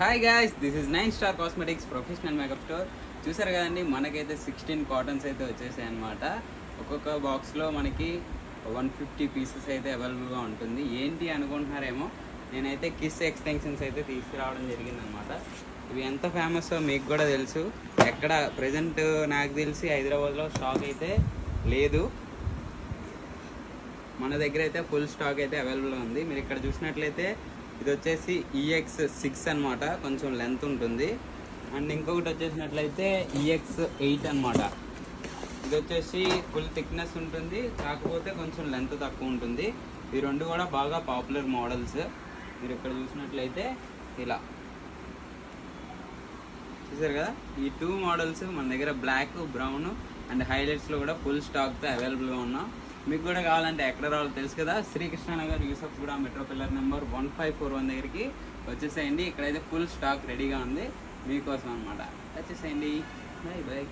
Hi guys, this is 9 Star Cosmetics professional makeup store. చూసారు కదండి, మనకైతే 16 కాటన్స్ అయితే వచ్చేసాయి అనమాట. ఒక్కొక్క బాక్స్లో మనకి 150 పీసెస్ అయితే అవైలబుల్గా ఉంటుంది. ఏంటి అనుకుంటున్నారేమో, నేనైతే కిస్ ఎక్స్టెన్షన్స్ అయితే తీసుకురావడం జరిగిందనమాట. ఇవి ఎంత ఫేమస్ మీకు కూడా తెలుసు. ఎక్కడ ప్రజెంట్ నాకు తెలిసి హైదరాబాద్లో స్టాక్ అయితే లేదు. మన దగ్గర అయితే ఫుల్ స్టాక్ అయితే అవైలబుల్గా ఉంది. మీరు ఇక్కడ చూసినట్లయితే ఇది వచ్చేసి EX6 అనమాట, కొంచెం లెంత్ ఉంటుంది. అండ్ ఇంకొకటి వచ్చేసినట్లయితే EX8 అనమాట. ఇది వచ్చేసి ఫుల్ థిక్నెస్ ఉంటుంది, కాకపోతే కొంచెం లెంత్ తక్కువ ఉంటుంది. ఈ రెండు కూడా బాగా పాపులర్ మోడల్స్. మీరు ఇక్కడ చూసినట్లయితే ఇలా చూసారు కదా, ఈ 2 మోడల్స్ మన దగ్గర బ్లాక్, బ్రౌన్ అండ్ హైలైట్స్లో కూడా ఫుల్ స్టాక్తో అవైలబుల్గా ఉన్నాం. మీకు కూడా కావాలంటే ఎక్కడ రావాలో తెలుసు కదా, Srikrishnanagar Yousufguda metro pillar number 1541 దగ్గరికి వచ్చేసేయండి. ఇక్కడైతే ఫుల్ స్టాక్ రెడీగా ఉంది మీకోసం అనమాట. వచ్చేసేయండి. Bye bye.